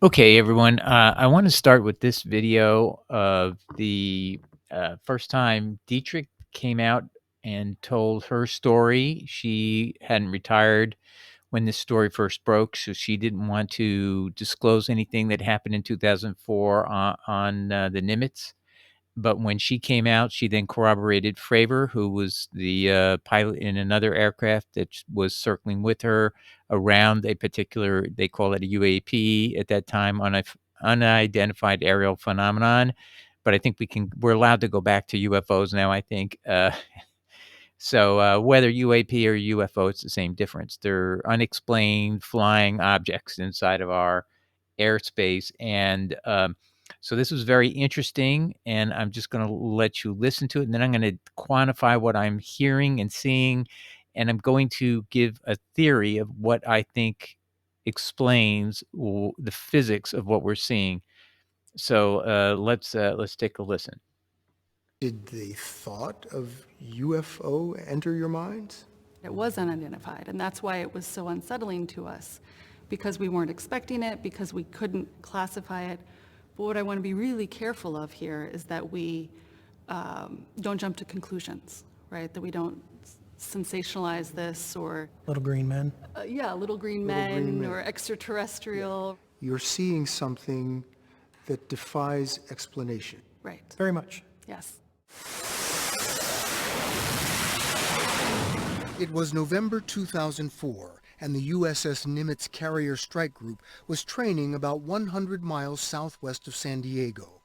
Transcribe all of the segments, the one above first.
Okay, everyone. I want to start with this video of the first time Dietrich came out and told her story. She hadn't retired when this story first broke, so she didn't want to disclose anything that happened in 2004 on the Nimitz. But when she came out, she then corroborated Fravor, who was the pilot in another aircraft that was circling with her around a particular, they call it a UAP at that time, unidentified aerial phenomenon. But I think we're allowed to go back to UFOs now, I think. So whether UAP or UFO, it's the same difference. They're unexplained flying objects inside of our airspace, and so this was very interesting. And I'm just going to let you listen to it, and then I'm going to quantify what I'm hearing and seeing, and I'm going to give a theory of what I think explains the physics of what we're seeing. So let's take a listen. Did the thought of UFO enter your minds? It was unidentified, and that's why it was so unsettling to us, because we weren't expecting it, because we couldn't classify it. But what I want to be really careful of here is that we don't jump to conclusions, right? That we don't sensationalize this or, Little green men. little green Little men green men. or extraterrestrial. You're seeing something that defies explanation. Right, Very much. yes. It was November 2004, and the USS Nimitz Carrier Strike Group was training about 100 miles southwest of San Diego.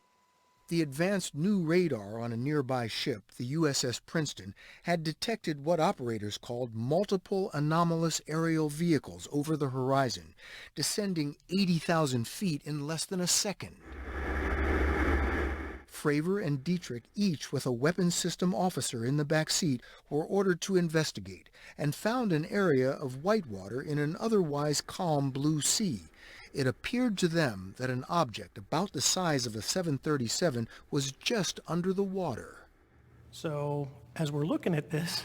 The advanced new radar on a nearby ship, the USS Princeton, had detected what operators called multiple anomalous aerial vehicles over the horizon, descending 80,000 feet in less than a second. Fravor and Dietrich, each with a weapons system officer in the back seat, were ordered to investigate and found an area of whitewater in an otherwise calm blue sea. It appeared to them that an object about the size of a 737 was just under the water. So as we're looking at this,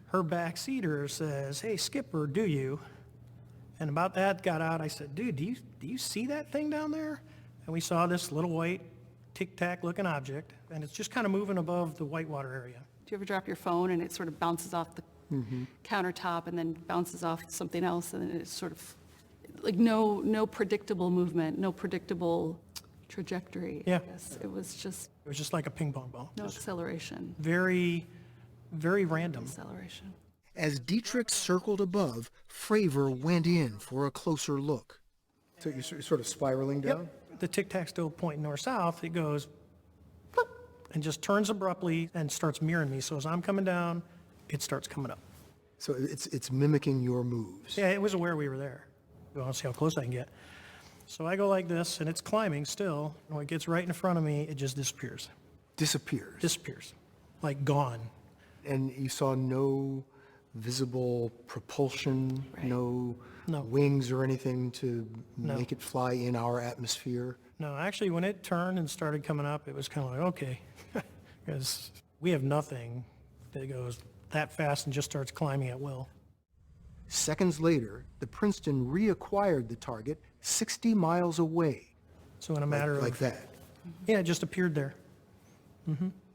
her backseater says, "Hey, Skipper, do you?" And about that got out, I said, "Dude, do you see that thing down there?" And we saw this little white tic-tac looking object, and it's just kind of moving above the whitewater area. Do you ever drop your phone and it sort of bounces off the countertop and then bounces off something else, and then it's sort of like no predictable movement, no predictable trajectory. Yeah. I guess it was just It was just like a ping pong ball. no Just acceleration. very, very random. Acceleration. As Dietrich circled above, Fravor went in for a closer look. So you're sort of spiraling down? Yep. The tic-tac still pointing north-south. It goes "Boop," and just turns abruptly and starts mirroring me. So as I'm coming down, it starts coming up. So it's mimicking your moves. Yeah, it was aware we were there. I want to see how close I can get. So I go like this, and it's climbing still. And when it gets right in front of me, it just disappears. Disappears. Disappears. Like gone. And you saw no visible propulsion, Right. No. wings or anything to No. make it fly in our atmosphere. No, actually, when it turned and started coming up, it was kind of like, okay. Because we have nothing that goes that fast and just starts climbing at will. Seconds later, the Princeton reacquired the target 60 miles away. So in a matter Like of, that. yeah, it just appeared there.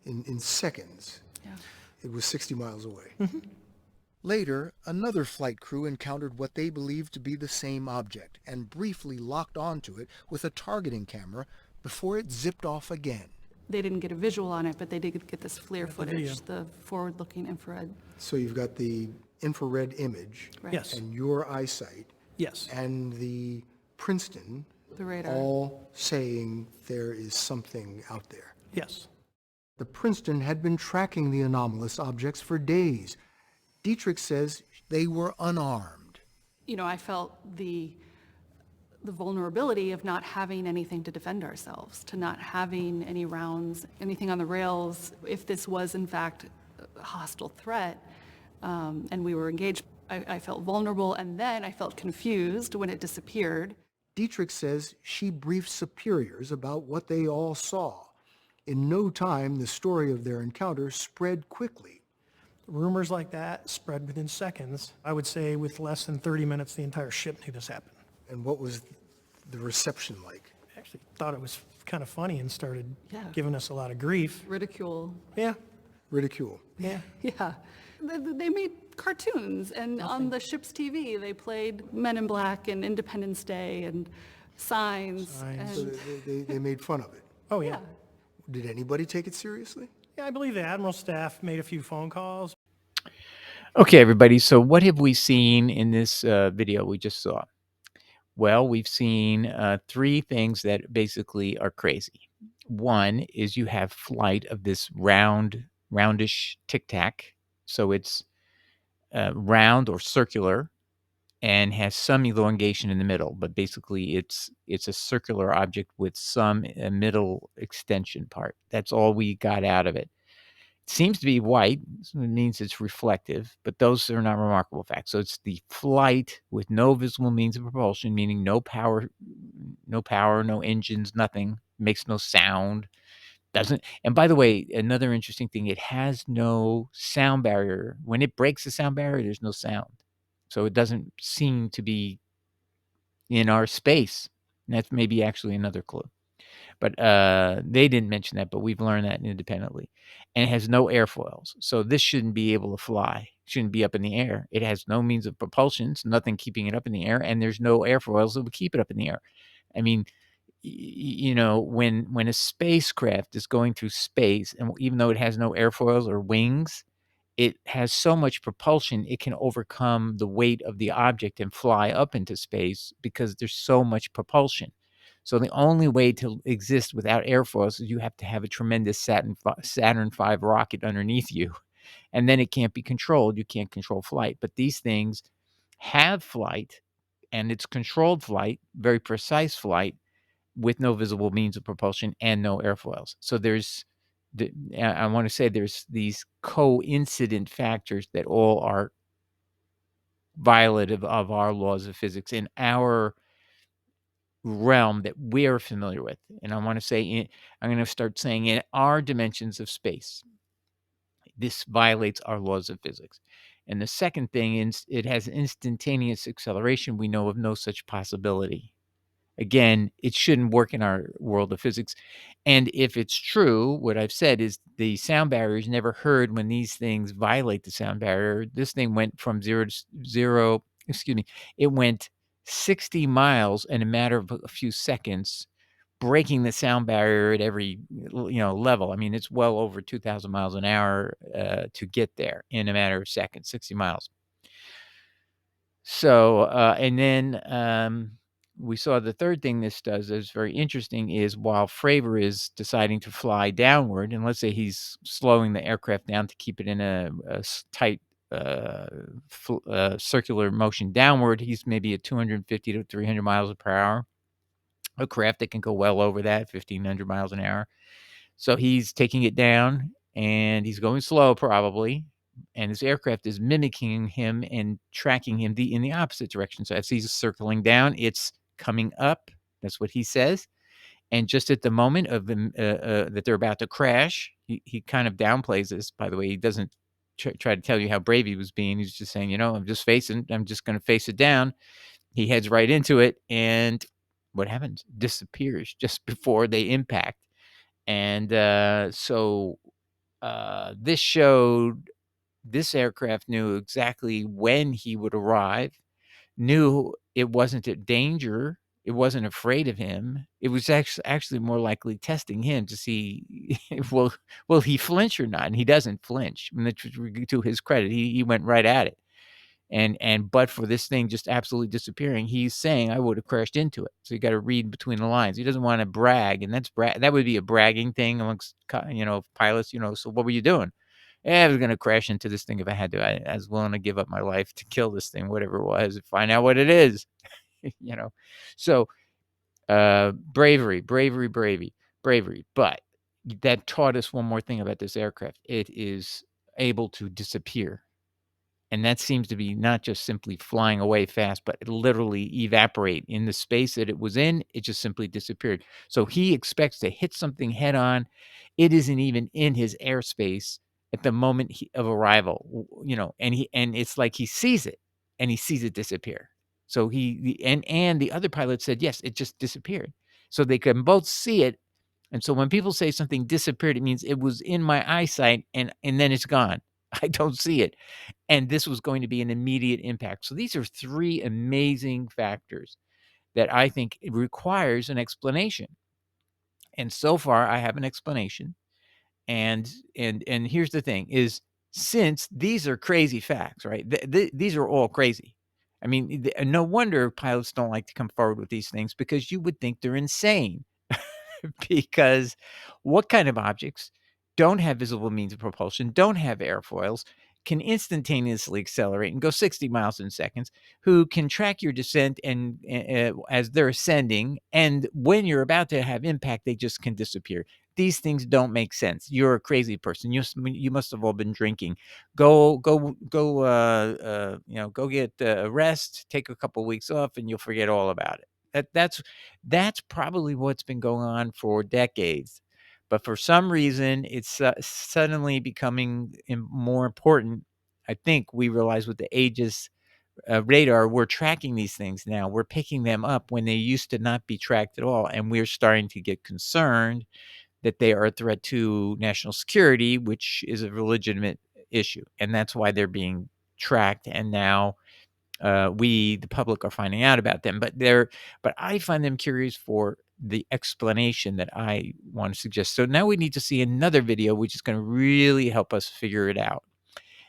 In seconds, Yeah. it was 60 miles away. Later, another flight crew encountered what they believed to be the same object and briefly locked onto it with a targeting camera before it zipped off again. They didn't get a visual on it, but they did get this FLIR video. footage, the forward-looking infrared. So you've got the infrared image Right. Yes. and your eyesight Yes. and the Princeton The radar. all saying there is something out there. Yes. The Princeton had been tracking the anomalous objects for days. Dietrich says they were unarmed. You know, I felt the vulnerability of not having anything to defend ourselves, to not having any rounds, anything on the rails. If this was in fact a hostile threat, and we were engaged, I felt vulnerable, and then I felt confused when it disappeared. Dietrich says she briefed superiors about what they all saw. In no time, the story of their encounter spread quickly. Rumors like that spread within seconds. I would say with less than 30 minutes, the entire ship knew this happened. And what was the reception like? Actually thought it was kind of funny and started Yeah. giving us a lot of grief. Ridicule. Yeah, Ridicule. yeah. Yeah. They made cartoons, and on the ship's TV, they played Men in Black and Independence Day and Signs. Signs. So And they made fun of it. Oh, yeah. yeah. Did anybody take it seriously? Yeah, I believe the Admiral staff made a few phone calls. Okay, everybody. So what have we seen in this video we just saw? Well, we've seen 3 things that basically are crazy. One is you have flight of this roundish tic tac. So it's round or circular and has some elongation in the middle, but basically it's a circular object with some middle extension part. That's all we got out of it. Seems to be white, so it means it's reflective, but those are not remarkable facts. So it's the flight with no visible means of propulsion, meaning no power, no engines, nothing, makes no sound, doesn't. And by the way, another interesting thing, it has no sound barrier. When it breaks the sound barrier, there's no sound. So it doesn't seem to be in our space. And that's maybe actually another clue. But they didn't mention that, but we've learned that independently. And it has no airfoils. So this shouldn't be able to fly, shouldn't be up in the air. It has no means of propulsion, so nothing keeping it up in the air, and there's no airfoils that would keep it up in the air. I mean, when a spacecraft is going through space, and even though it has no airfoils or wings, it has so much propulsion, it can overcome the weight of the object and fly up into space because there's so much propulsion. So the only way to exist without airfoils is you have to have a tremendous Saturn V rocket underneath you, and then it can't be controlled. You can't control flight. But these things have flight, and it's controlled flight, very precise flight, with no visible means of propulsion and no airfoils. So I want to say there's these coincident factors that all are violative of our laws of physics in our realm that we're familiar with. And I want to say, I'm going to start saying in our dimensions of space, this violates our laws of physics. And the second thing is it has instantaneous acceleration. We know of no such possibility. Again, it shouldn't work in our world of physics. And if it's true, what I've said is the sound barrier is never heard when these things violate the sound barrier. This thing went from 0 to 0, excuse me, it went 60 miles in a matter of a few seconds, breaking the sound barrier at every level. I mean, it's well over 2,000 miles an hour to get there in a matter of seconds, 60 miles. So, and then we saw the third thing this does that's very interesting is while Fravor is deciding to fly downward, and let's say he's slowing the aircraft down to keep it in a tight circular motion downward, he's maybe at 250 to 300 miles per hour. A craft that can go well over that, 1,500 miles an hour. So he's taking it down, and he's going slow probably, and his aircraft is mimicking him and tracking him in the opposite direction. So as he's circling down, it's coming up. That's what he says. And just at the moment of that they're about to crash, he kind of downplays this. By the way, he doesn't try to tell you how brave he was being. He's just saying, I'm just going to face it down. He heads right into it, and what happens? Disappears just before they impact. And this showed this aircraft knew exactly when he would arrive, knew it wasn't a danger, it wasn't afraid of him. It was actually more likely testing him to see will he flinch or not, and he doesn't flinch. To his credit, he went right at it. But for this thing just absolutely disappearing, he's saying, "I would have crashed into it." So you gotta read between the lines. He doesn't wanna brag, and that would be a bragging thing amongst pilots, "So what were you doing?" "Yeah, I was gonna crash into this thing if I had to. I was willing to give up my life to kill this thing, whatever it was, and find out what it is." You know? So, bravery, bravery, bravery, bravery, but that taught us one more thing about this aircraft. It is able to disappear. And that seems to be not just simply flying away fast, but literally evaporate in the space that it was in. It just simply disappeared. So he expects to hit something head on. It isn't even in his airspace at the moment of arrival, and it's like he sees it and he sees it disappear. So and the other pilot said, yes, it just disappeared. So they can both see it. And so when people say something disappeared, it means it was in my eyesight and then it's gone. I don't see it. And this was going to be an immediate impact. So these are three amazing factors that I think it requires an explanation. And so far, I have an explanation. And here's the thing: is since these are crazy facts, right? These are all crazy. I mean, no wonder pilots don't like to come forward with these things because you would think they're insane. Because what kind of objects don't have visible means of propulsion, don't have airfoils, can instantaneously accelerate and go 60 miles in seconds, who can track your descent and as they're ascending, and when you're about to have impact, they just can disappear. These things don't make sense. You're a crazy person. You must have all been drinking. Go get a rest. Take a couple weeks off, and you'll forget all about it. That's probably what's been going on for decades. But for some reason, it's suddenly becoming more important. I think we realize with the Aegis radar, we're tracking these things now. We're picking them up when they used to not be tracked at all. And we're starting to get concerned that they are a threat to national security, which is a legitimate issue. And that's why they're being tracked. And now we, the public, are finding out about them. But I find them curious for the explanation that I want to suggest. So now we need to see another video, which is going to really help us figure it out.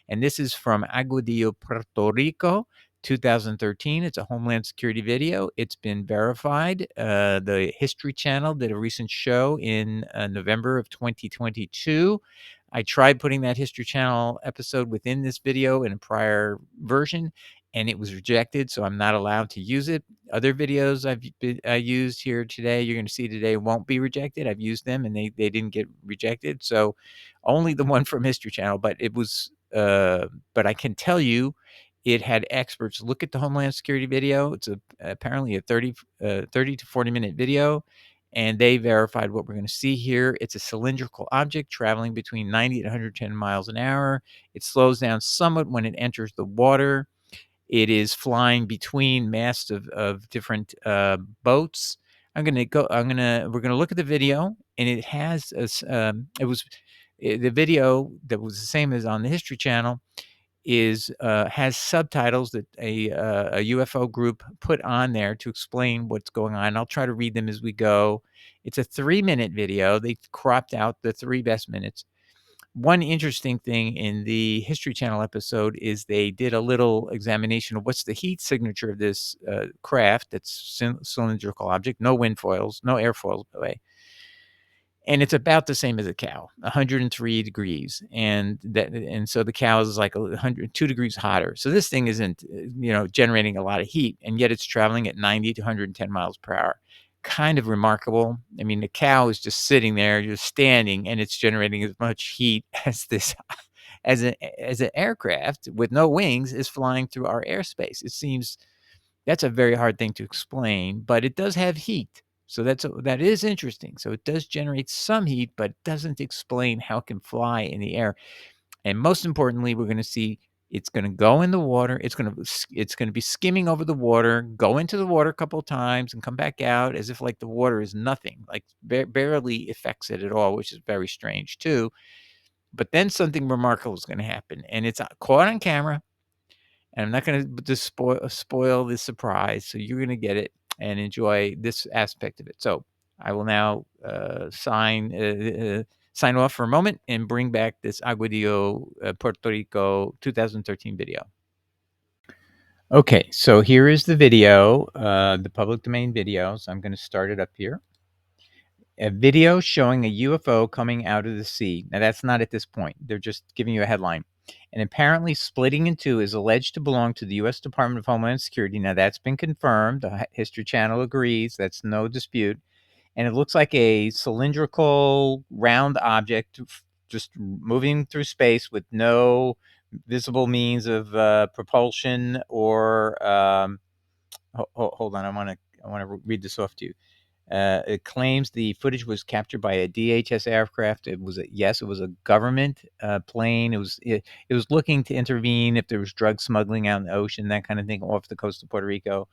And this is from Aguadillo, Puerto Rico, 2013. It's a Homeland Security video. It's been verified. The History Channel did a recent show in November of 2022. I tried putting that History Channel episode within this video in a prior version, and it was rejected, so I'm not allowed to use it. Other videos I used here today, you're going to see today, won't be rejected. I've used them, and they didn't get rejected. So only the one from History Channel, but it was but I can tell you, it had experts look at the Homeland Security video. It's apparently a 30 to 40-minute video, and they verified what we're going to see here. It's a cylindrical object traveling between 90 to 110 miles an hour. It slows down somewhat when it enters the water. It is flying between masts of different boats. We're gonna look at the video, and it has the video that was the same as on the History Channel has subtitles that a UFO group put on there to explain what's going on. I'll try to read them as we go. It's a 3-minute video. They cropped out the 3 best minutes. One interesting thing in the History Channel episode is they did a little examination of what's the heat signature of this craft that's cylindrical object, no wind foils, no airfoils, by the way. And it's about the same as a cow, 103 degrees. And so the cow is like 102 degrees hotter. So this thing isn't, generating a lot of heat, and yet it's traveling at 90 to 110 miles per hour. Kind of remarkable. I mean, the cow is just sitting there, just standing, and it's generating as much heat as this, as an aircraft with no wings is flying through our airspace. It seems that's a very hard thing to explain, but it does have heat. So that is interesting. So it does generate some heat, but it doesn't explain how it can fly in the air. And most importantly, we're going to see it's going to go in the water. It's going to be skimming over the water, go into the water a couple of times, and come back out as if like the water is nothing, like barely affects it at all, which is very strange too. But then something remarkable is going to happen, and it's caught on camera. And I'm not going to just spoil the surprise, so you're going to get it and enjoy this aspect of it. So I will now sign off for a moment and bring back this Aguadillo, Puerto Rico 2013 video. Okay, so here is the video, the public domain video. So I'm going to start it up here. A video showing a UFO coming out of the sea. Now, that's not at this point. They're just giving you a headline. And apparently splitting in two is alleged to belong to the U.S. Department of Homeland Security. Now, that's been confirmed. The History Channel agrees. That's no dispute. And it looks like a cylindrical, round object just moving through space with no visible means of propulsion or hold on. I want to read this off to you. It claims the footage was captured by a DHS aircraft. It was a government plane. It was looking to intervene if there was drug smuggling out in the ocean, that kind of thing, off the coast of Puerto Rico.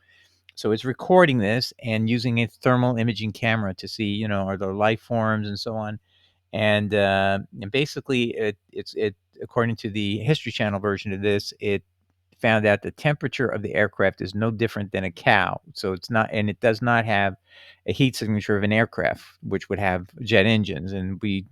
So it's recording this and using a thermal imaging camera to see, are there life forms and so on. And basically, it according to the History Channel version of this, it found out the temperature of the aircraft is no different than a cow. So it's not, and it does not have a heat signature of an aircraft, which would have jet engines and be,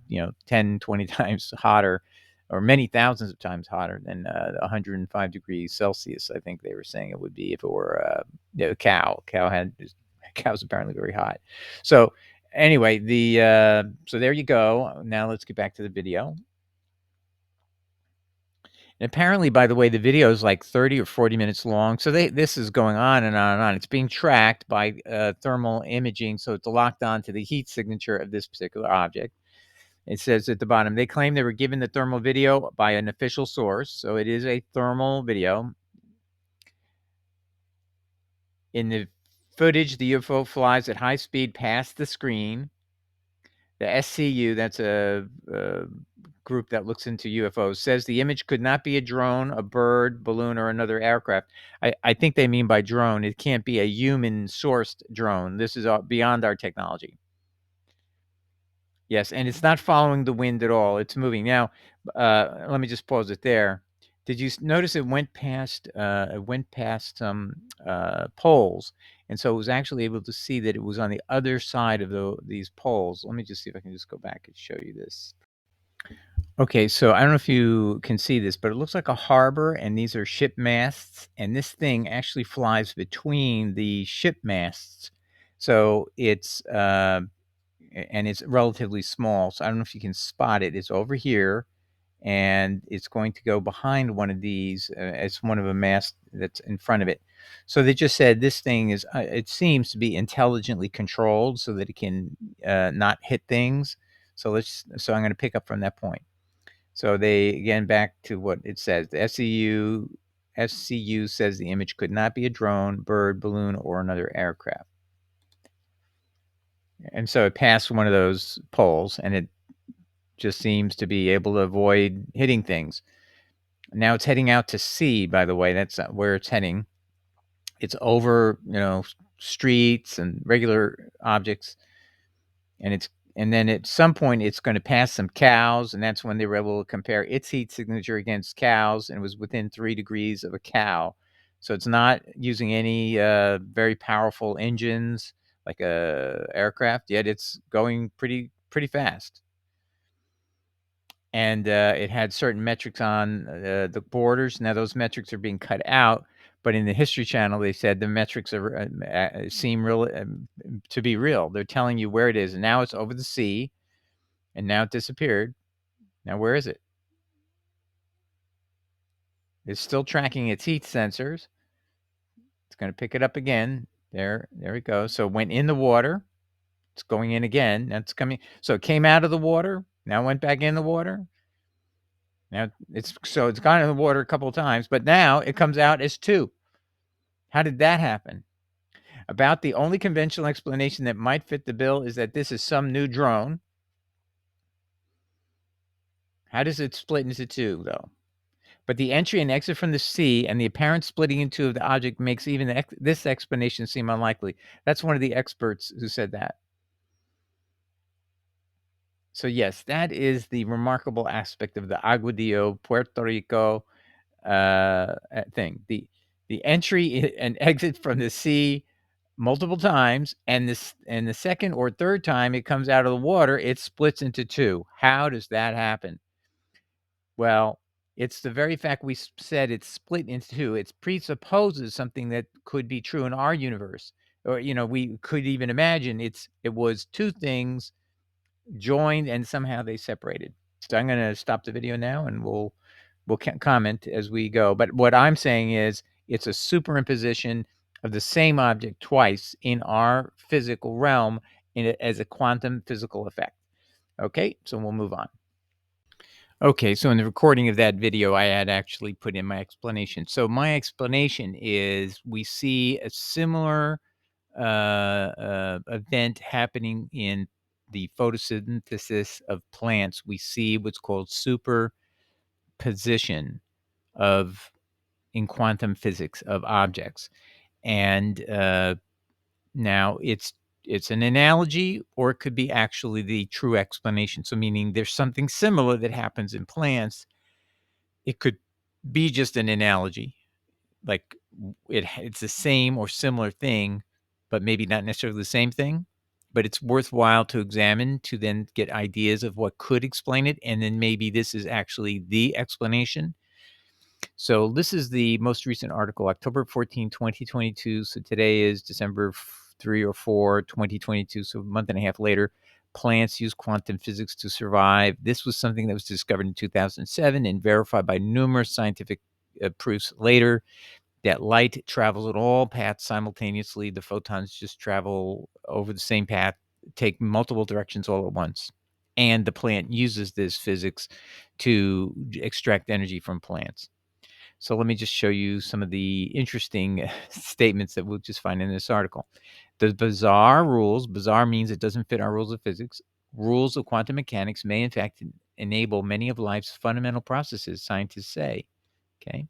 10, 20 times hotter, or many thousands of times hotter than 105 degrees Celsius. I think they were saying it would be if it were a cow. Cow's apparently very hot. So anyway, so there you go. Now let's get back to the video. And apparently, by the way, the video is like 30 or 40 minutes long. So this is going on and on and on. It's being tracked by thermal imaging, so it's locked on to the heat signature of this particular object. It says at the bottom, they claim they were given the thermal video by an official source. So it is a thermal video. In the footage, the UFO flies at high speed past the screen. The SCU, that's a group that looks into UFOs, says the image could not be a drone, a bird, balloon, or another aircraft. I think they mean by drone, it can't be a human-sourced drone. This is beyond our technology. Yes, and it's not following the wind at all. It's moving. Now, let me just pause it there. Did you notice it went past some poles, and so it was actually able to see that it was on the other side of these poles. Let me just see if I can just go back and show you this. Okay, so I don't know if you can see this, but it looks like a harbor, and these are ship masts, and this thing actually flies between the ship masts. So it's and it's relatively small. So I don't know if you can spot it. It's over here, and it's going to go behind one of these. It's one of a mast that's in front of it. So they just said this thing is. It seems to be intelligently controlled so that it can not hit things. So I'm going to pick up from that point. So again, back to what it says. The SCU says the image could not be a drone, bird, balloon, or another aircraft. And so it passed one of those poles, and it just seems to be able to avoid hitting things. Now it's heading out to sea, by the way. That's where it's heading. It's over, streets and regular objects. And then at some point it's going to pass some cows, and that's when they were able to compare its heat signature against cows, and it was within 3 degrees of a cow. So it's not using any very powerful engines like a aircraft, yet it's going pretty fast. And it had certain metrics on the borders. Now those metrics are being cut out, but in the History Channel, they said the metrics seem real to be real. They're telling you where it is, and now it's over the sea, and now it disappeared. Now where is it? It's still tracking its heat sensors. It's going to pick it up again. There it goes. So it went in the water. It's going in again. Now it's coming. So it came out of the water. Now went back in the water. Now it's gone in the water a couple of times, but now it comes out as 2. How did that happen? About the only conventional explanation that might fit the bill is that this is some new drone. How does it split into 2, though? But the entry and exit from the sea and the apparent splitting in 2 of the object makes even this explanation seem unlikely. That's one of the experts who said that. So yes, that is the remarkable aspect of the Aguadillo, Puerto Rico thing. The entry and exit from the sea multiple times, and the second or third time it comes out of the water, it splits into 2. How does that happen? Well, it's the very fact we said it's split into 2. It presupposes something that could be true in our universe, or we could even imagine it was 2 things joined and somehow they separated. So I'm going to stop the video now, and we'll comment as we go. But what I'm saying is it's a superimposition of the same object twice in our physical realm as a quantum physical effect. Okay, so we'll move on. Okay, so in the recording of that video, I had actually put in my explanation. So my explanation is we see a similar event happening in the photosynthesis of plants, we see what's called superposition of in quantum physics of objects. And now it's an analogy, or it could be actually the true explanation. So meaning there's something similar that happens in plants. It could be just an analogy, like it's the same or similar thing, but maybe not necessarily the same thing. But it's worthwhile to examine to then get ideas of what could explain it, and then maybe this is actually the explanation. So this is the most recent article, October 14, 2022. So today is December 3 or 4, 2022. So a month and a half later, plants use quantum physics to survive. This was something that was discovered in 2007 and verified by numerous scientific proofs later, that light travels at all paths simultaneously. The photons just travel over the same path, take multiple directions all at once. And the plant uses this physics to extract energy from plants. So let me just show you some of the interesting statements that we'll just find in this article. The bizarre rules, bizarre means it doesn't fit our rules of physics. Rules of quantum mechanics may in fact enable many of life's fundamental processes, scientists say. Okay.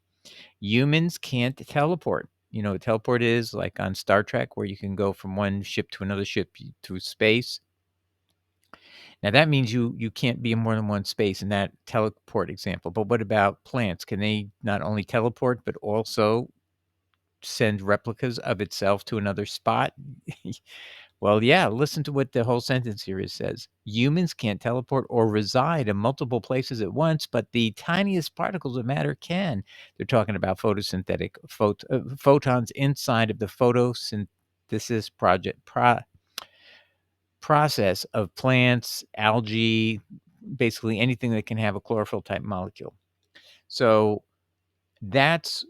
Humans can't teleport. You know what teleport is, like on Star Trek, where you can go from one ship to another ship through space. Now that means you can't be in more than one space in that teleport example. But what about plants? Can they not only teleport but also send replicas of itself to another spot? Well, yeah, listen to what the whole sentence here says. Humans can't teleport or reside in multiple places at once, but the tiniest particles of matter can. They're talking about photosynthetic photons inside of the photosynthesis process of plants, algae, basically anything that can have a chlorophyll type molecule. So that's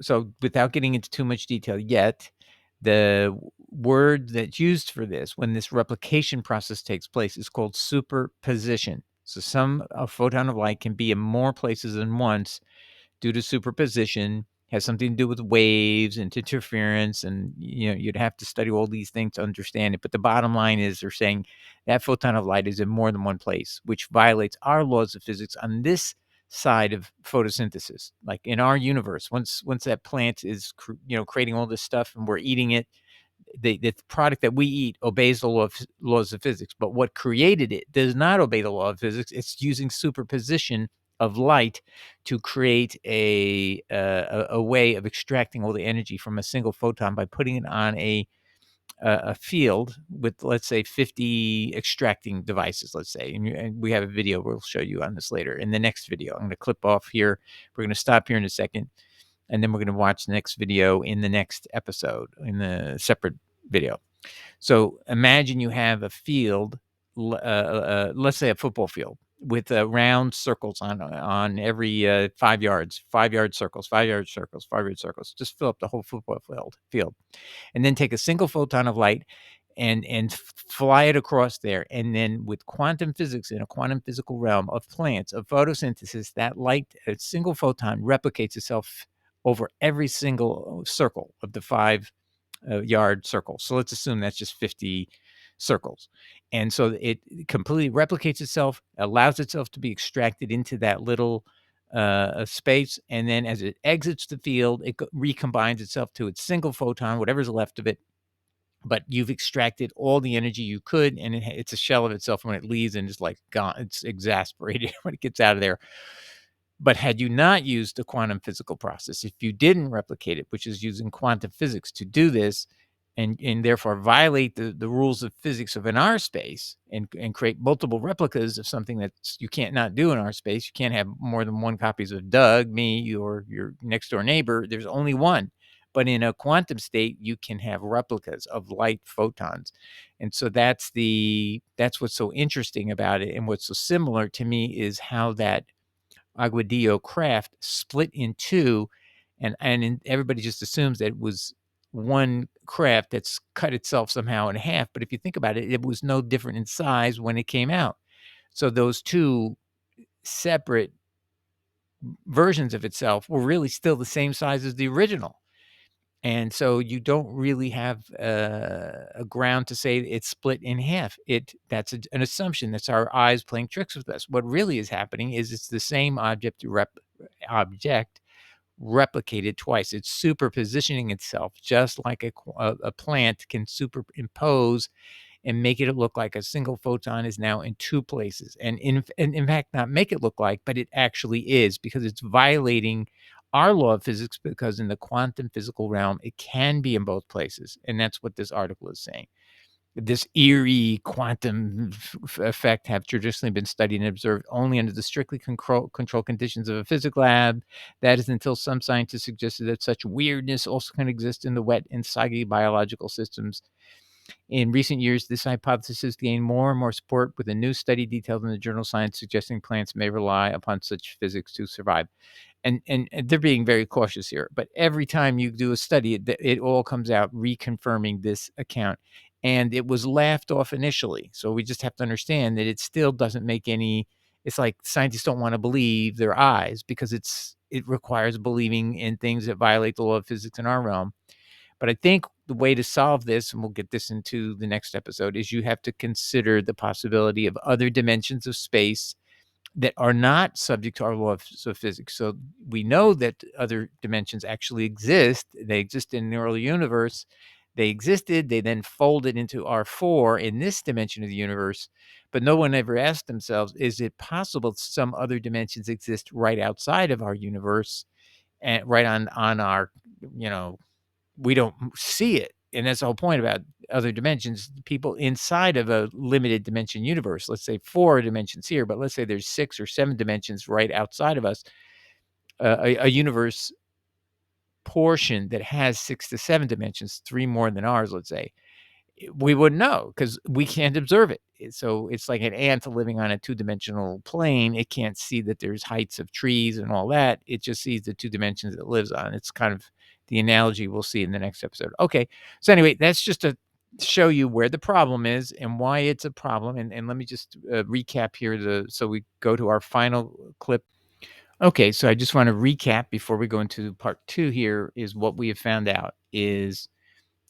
so without getting into too much detail yet, the word that's used for this when this replication process takes place is called superposition. So a photon of light can be in more places than once due to superposition, has something to do with waves and interference, and you'd have to study all these things to understand it. But the bottom line is they're saying that photon of light is in more than one place, which violates our laws of physics on this side of photosynthesis. Like in our universe, once that plant is creating all this stuff and we're eating it, the product that we eat obeys the laws of physics. But what created it does not obey the law of physics. It's using superposition of light to create a way of extracting all the energy from a single photon by putting it on a field with, let's say, 50 extracting devices, let's say. And we have a video we'll show you on this later in the next video. I'm going to clip off here. We're going to stop here in a second, and then we're going to watch the next video in the next episode in the separate video. So imagine you have a field, let's say a football field, with round circles on every 5 yards, 5-yard circles, 5-yard circles, 5-yard circles. Just fill up the whole football field, and then take a single photon of light and fly it across there. And then with quantum physics in a quantum physical realm of plants, of photosynthesis, that light, a single photon, replicates itself over every single circle of the 5-yard circle. So let's assume that's just 50 circles. And so it completely replicates itself, allows itself to be extracted into that little space. And then as it exits the field, it recombines itself to its single photon, whatever's left of it. But you've extracted all the energy you could, and it's a shell of itself when it leaves, and it's like gone. It's exasperated when it gets out of there. But had you not used the quantum physical process, if you didn't replicate it, which is using quantum physics to do this, and therefore violate the rules of physics of in our space and create multiple replicas of something that you can't not do in our space. You can't have more than one copies of Doug, me, or your next door neighbor. There's only one. But in a quantum state, you can have replicas of light photons. And so that's what's so interesting about it. And what's so similar to me is how that Aguadillo craft split in two, and everybody just assumes that it was one craft that's cut itself somehow in half. But if you think about it, it was no different in size when it came out. So those two separate versions of itself were really still the same size as the original. And so you don't really have a ground to say it's split in half. That's an assumption. That's our eyes playing tricks with us. What really is happening is it's the same object replicated twice. It's superpositioning itself, just like a plant can superimpose and make it look like a single photon is now in two places. And in fact, not make it look like, but it actually is, because it's violating our law of physics, because in the quantum physical realm, it can be in both places. And that's what this article is saying. This eerie quantum effect have traditionally been studied and observed only under the strictly controlled conditions of a physics lab. That is until some scientists suggested that such weirdness also can exist in the wet and soggy biological systems. In recent years, this hypothesis gained more and more support, with a new study detailed in the journal Science suggesting plants may rely upon such physics to survive. And they're being very cautious here. But every time you do a study, it all comes out reconfirming this account. And it was laughed off initially. So we just have to understand that it still doesn't make any. It's like scientists don't want to believe their eyes, because it requires believing in things that violate the law of physics in our realm. But I think the way to solve this, and we'll get this into the next episode, is you have to consider the possibility of other dimensions of space that are not subject to our law of physics. So we know that other dimensions actually exist. They exist in the early universe. They existed. They then folded into R4 in this dimension of the universe. But no one ever asked themselves, is it possible some other dimensions exist right outside of our universe, and right on our, we don't see it. And that's the whole point about other dimensions. People inside of a limited dimension universe, let's say 4 dimensions here, but let's say there's 6 or 7 dimensions right outside of us, a universe portion that has 6 to 7 dimensions, 3 more than ours, let's say, we wouldn't know because we can't observe it. So it's like an ant living on a two-dimensional plane. It can't see that there's heights of trees and all that. It just sees the 2 dimensions it lives on. It's kind of the analogy we'll see in the next episode. Okay. So anyway, that's just to show you where the problem is and why it's a problem. And let me just recap here. So we go to our final clip. Okay. So I just want to recap before we go into part 2 here, is what we have found out is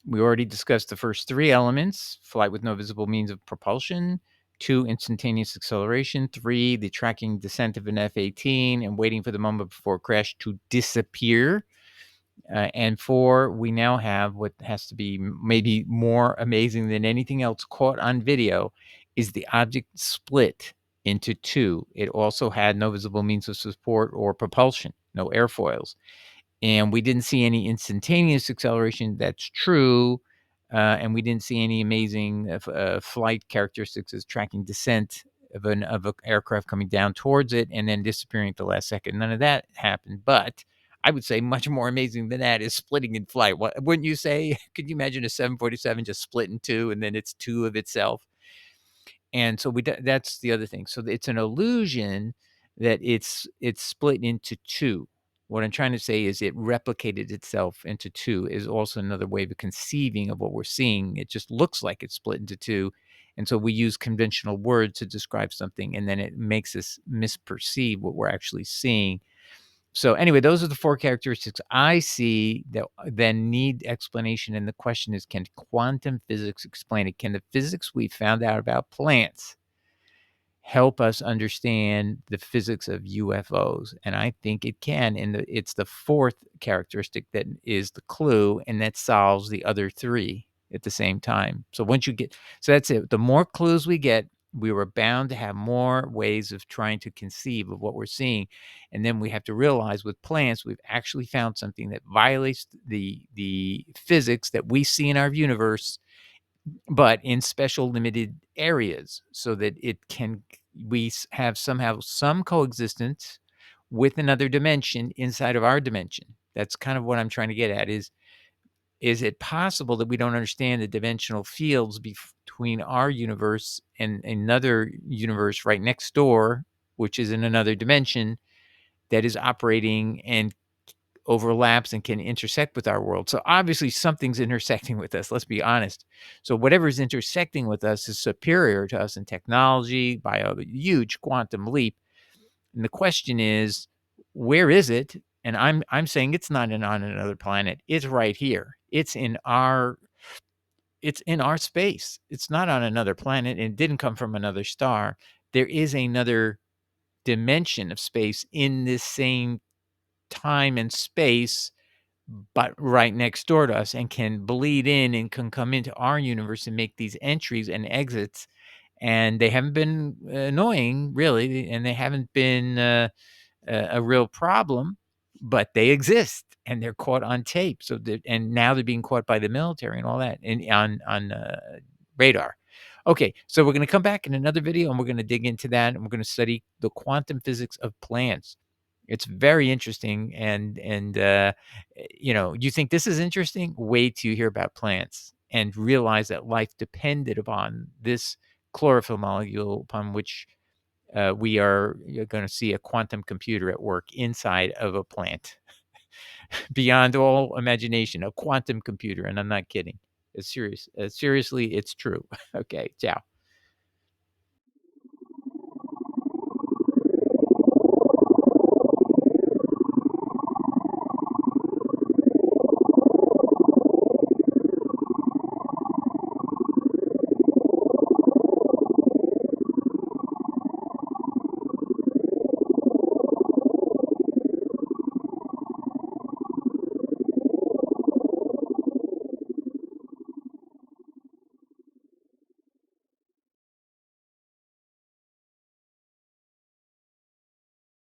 we already discussed the first 3 elements: flight with no visible means of propulsion; 2, instantaneous acceleration; 3, the tracking descent of an F-18 and waiting for the moment before crash to disappear; and 4, we now have what has to be maybe more amazing than anything else caught on video, is the object split into 2. It also had no visible means of support or propulsion, no airfoils. And we didn't see any instantaneous acceleration. That's true. And we didn't see any amazing flight characteristics as tracking descent of an aircraft coming down towards it and then disappearing at the last second. None of that happened. But I would say much more amazing than that is splitting in flight. Wouldn't you say? Could you imagine a 747 just split in 2 and then it's 2 of itself? And so that's the other thing. So it's an illusion that it's split into 2. What I'm trying to say is it replicated itself into 2 is also another way of conceiving of what we're seeing. It just looks like it's split into 2. And so we use conventional words to describe something, and then it makes us misperceive what we're actually seeing. So anyway, those are the 4 characteristics I see that then need explanation. And the question is, can quantum physics explain it? Can the physics we found out about plants help us understand the physics of UFOs? And I think it can. And it's the 4th characteristic that is the clue, and that solves the other 3 at the same time. So that's it. The more clues we get, we were bound to have more ways of trying to conceive of what we're seeing. And then we have to realize with plants, we've actually found something that violates the physics that we see in our universe, but in special limited areas, so that we have somehow some coexistence with another dimension inside of our dimension. That's kind of what I'm trying to get at is it possible that we don't understand the dimensional fields between our universe and another universe right next door, which is in another dimension, that is operating and overlaps and can intersect with our world? So obviously something's intersecting with us, let's be honest. So whatever's intersecting with us is superior to us in technology by a huge quantum leap. And the question is, where is it? And I'm saying it's not on another planet. It's right here. It's in our space. It's not on another planet, and it didn't come from another star. There is another dimension of space in this same time and space, but right next door to us, and can bleed in and can come into our universe and make these entries and exits. And they haven't been annoying, really, and they haven't been a real problem, but they exist and they're caught on tape. So that, and now they're being caught by the military and all that, and on radar. Okay, so we're going to come back in another video and we're going to dig into that, and we're going to study the quantum physics of plants. It's very interesting, and you think this is interesting? Wait till you hear about plants and realize that life depended upon this chlorophyll molecule, upon which we are going to see a quantum computer at work inside of a plant. Beyond all imagination, a quantum computer, and I'm not kidding. It's serious. Seriously, it's true. Okay, ciao.